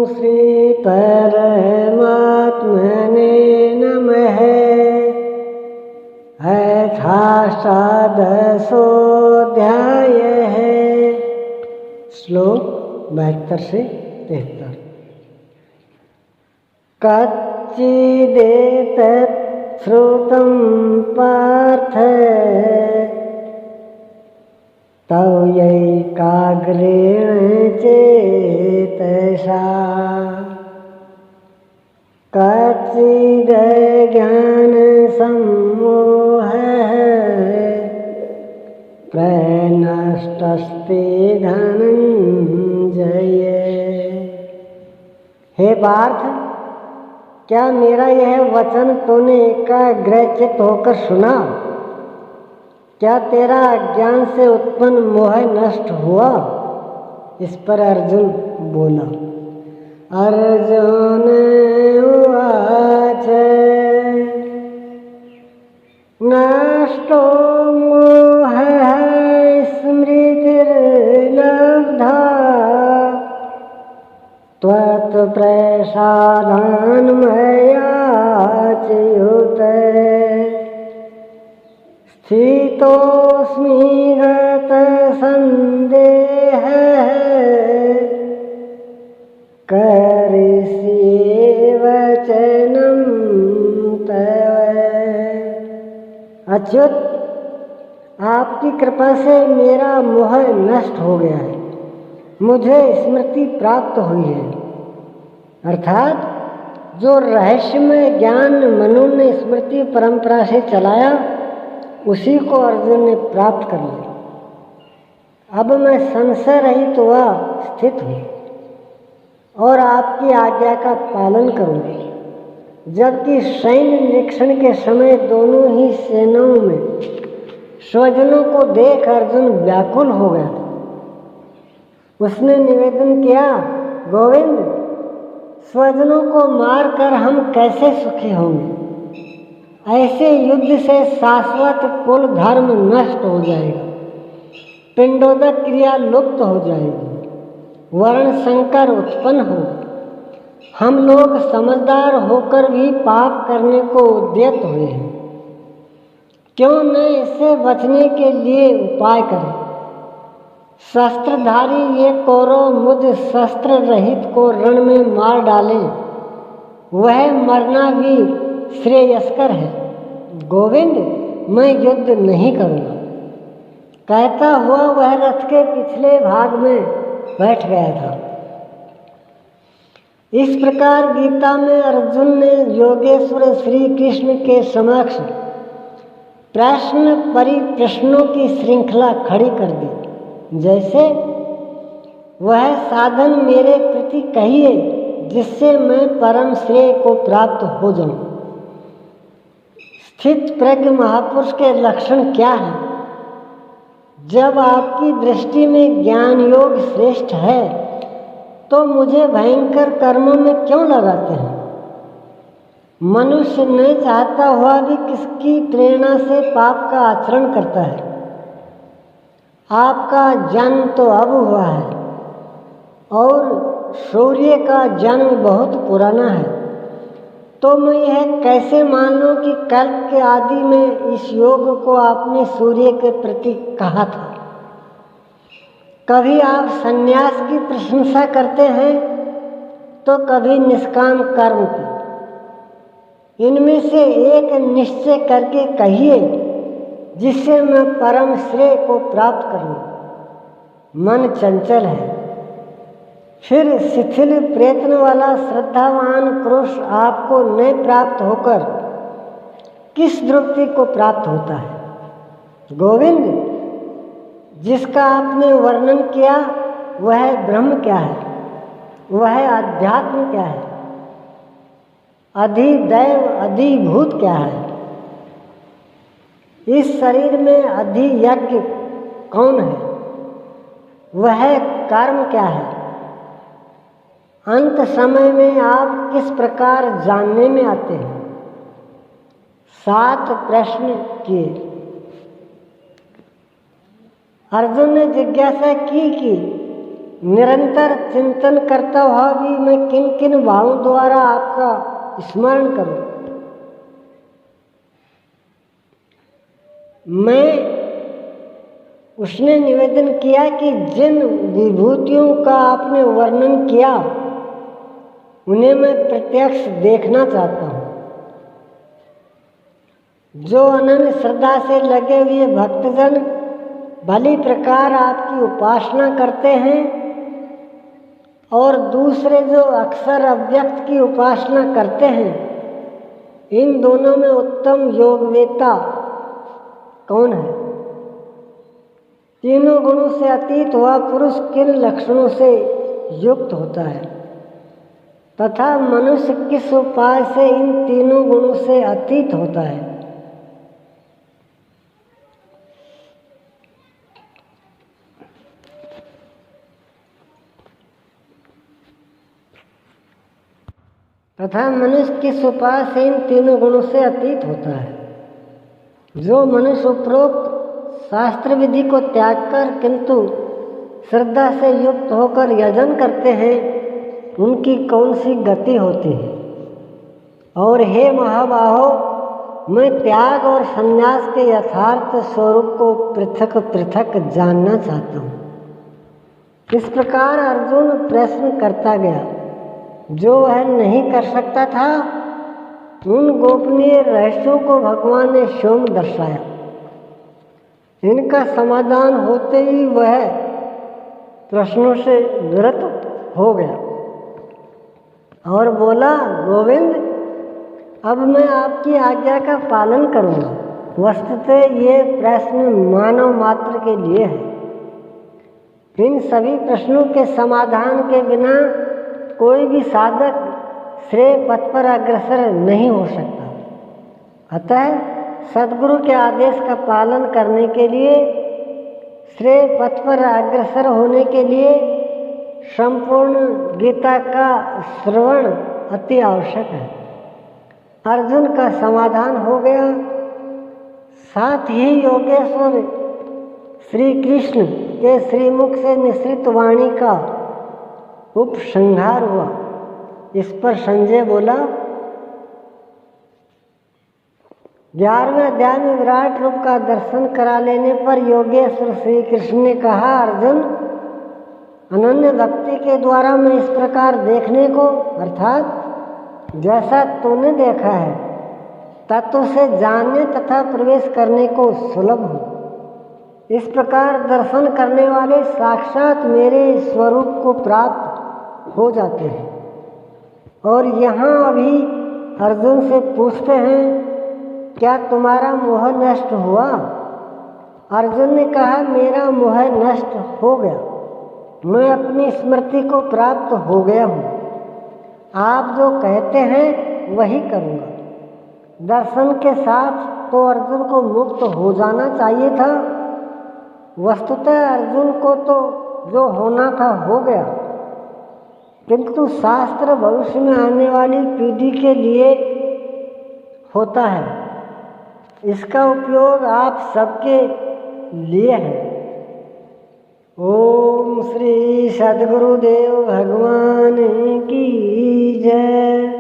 श्री परमात्मने नमः। अष्टादशोऽध्याय है। श्लोक 72 से 73। कच्चिदेतत् श्रुतं पार्थ तवैकाग्रेण चेतसा कच्चिदज्ञानसम्मोहः प्रनष्टस्ते धनञ्जय। हे पार्थ, क्या मेरा यह वचन तूने एकाग्रचित्त होकर सुना? क्या तेरा अज्ञान से उत्पन्न मोह नष्ट हुआ? इस पर अर्जुन बोला। अर्जुन उवाच नष्टो मोहः स्मृतिर्लब्धा त्वत्प्रसादान् मयाच्युत स्थितोऽस्मि गतसन्देहः करिष्ये वचनं तव। अच्युत, आपकी कृपा से मेरा मोह नष्ट हो गया है, मुझे स्मृति प्राप्त हुई है। अर्थात जो रहस्यमय ज्ञान मनु ने स्मृति परंपरा से चलाया उसी को अर्जुन ने प्राप्त कर लिया। अब मैं संशय रहित हुआ स्थित हूँ और आपकी आज्ञा का पालन करूँगी। जबकि सैन्य निरीक्षण के समय दोनों ही सेनाओं में स्वजनों को देख अर्जुन व्याकुल हो गया था। उसने निवेदन किया, गोविंद, स्वजनों को मारकर हम कैसे सुखी होंगे? ऐसे युद्ध से शाश्वत कुल धर्म नष्ट हो जाएगा, पिंडोदक क्रिया लुप्त हो जाएगी, वर्ण संकर उत्पन्न होगा। हम लोग समझदार होकर भी पाप करने को उद्यत हुए हैं। क्यों न इससे बचने के लिए उपाय करें? शस्त्रधारी ये कौरव मुझ शस्त्र रहित को रण में मार डाले, वह मरना भी श्रेयस्कर है। गोविंद, मैं युद्ध नहीं करूँगा। कहता हुआ वह रथ के पिछले भाग में बैठ गया था। इस प्रकार गीता में अर्जुन ने योगेश्वर श्री कृष्ण के समक्ष प्रश्न परिप्रश्नों की श्रृंखला खड़ी कर दी। जैसे, वह साधन मेरे प्रति कहिए जिससे मैं परम श्रेय को प्राप्त हो जाऊं। स्थित प्रज्ञ महापुरुष के लक्षण क्या है? जब आपकी दृष्टि में ज्ञान योग श्रेष्ठ है तो मुझे भयंकर कर्मों में क्यों लगाते हैं? मनुष्य न चाहता हुआ भी किसकी प्रेरणा से पाप का आचरण करता है। आपका जन्म तो अब हुआ है और सूर्य का जन्म बहुत पुराना है, तो मैं यह कैसे मान लूं कि कल्प के आदि में इस योग को आपने सूर्य के प्रति कहा था? कभी आप संन्यास की प्रशंसा करते हैं तो कभी निष्काम कर्म की। इनमें से एक निश्चय करके कहिए जिससे मैं परम श्रेय को प्राप्त करूं। मन चंचल है, फिर शिथिल प्रयत्न वाला श्रद्धावान पुरुष आपको न प्राप्त होकर किस द्रुपति को प्राप्त होता है? गोविंद, जिसका आपने वर्णन किया वह ब्रह्म क्या है? वह अध्यात्म क्या है? अधिदैव अधिभूत क्या है? इस शरीर में अधियज्ञ कौन है? वह कर्म क्या है? अंत समय में आप किस प्रकार जानने में आते हैं? 7 प्रश्न किए। अर्जुन ने जिज्ञासा की कि निरंतर चिंतन करता हुआ भी मैं किन किन भावों द्वारा आपका स्मरण करूं। मैं उसने निवेदन किया कि जिन विभूतियों का आपने वर्णन किया उन्हें मैं प्रत्यक्ष देखना चाहता हूँ। जो अनन्य श्रद्धा से लगे हुए भक्तजन भली प्रकार आपकी उपासना करते हैं और दूसरे जो अक्सर अव्यक्त की उपासना करते हैं, इन दोनों में उत्तम योगवेता कौन है? तीनों गुणों से अतीत हुआ पुरुष किन लक्षणों से युक्त होता है तथा मनुष्य किस उपाय से इन तीनों गुणों से अतीत होता है? तथा मनुष्य किस उपाय से इन तीनों गुणों से अतीत होता है? जो मनुष्य उपरोक्त शास्त्र विधि को त्याग कर किंतु श्रद्धा से युक्त होकर यजन करते हैं, उनकी कौन सी गति होती है? और हे महाबाहो, मैं त्याग और संन्यास के यथार्थ स्वरूप को पृथक पृथक जानना चाहता हूँ। इस प्रकार अर्जुन प्रश्न करता गया। जो वह नहीं कर सकता था, उन गोपनीय रहस्यों को भगवान ने स्वयं दर्शाया। इनका समाधान होते ही वह प्रश्नों से निवृत्त हो गया और बोला, गोविंद, अब मैं आपकी आज्ञा का पालन करूंगा। वस्तुतः ये प्रश्न मानव मात्र के लिए है। इन सभी प्रश्नों के समाधान के बिना कोई भी साधक श्रेय पथ पर अग्रसर नहीं हो सकता। अतः सद्गुरु के आदेश का पालन करने के लिए, श्रेय पथ पर अग्रसर होने के लिए संपूर्ण गीता का श्रवण अति आवश्यक है। अर्जुन का समाधान हो गया। साथ ही योगेश्वर श्री कृष्ण के श्रीमुख से निश्रित वाणी का उपसंहार हुआ। इस पर संजय बोला, 11वें अध्याय में विराट रूप का दर्शन करा लेने पर योगेश्वर श्री कृष्ण ने कहा, अर्जुन, अनन्य भक्ति के द्वारा मैं इस प्रकार देखने को, अर्थात जैसा तूने देखा है, तत्व से जानने तथा प्रवेश करने को सुलभ हूँ। इस प्रकार दर्शन करने वाले साक्षात मेरे स्वरूप को प्राप्त हो जाते हैं। और यहाँ अभी अर्जुन से पूछते हैं, क्या तुम्हारा मोह नष्ट हुआ? अर्जुन ने कहा, मेरा मोह नष्ट हो गया। मैं अपनी स्मृति को प्राप्त हो गया हूँ। आप जो कहते हैं वही करूँगा। दर्शन के साथ तो अर्जुन को मुक्त हो जाना चाहिए था। वस्तुतः अर्जुन को तो जो होना था हो गया, किंतु शास्त्र भविष्य में आने वाली पीढ़ी के लिए होता है। इसका उपयोग आप सबके लिए है। ओम श्री सद्गुरुदेव भगवान की जय।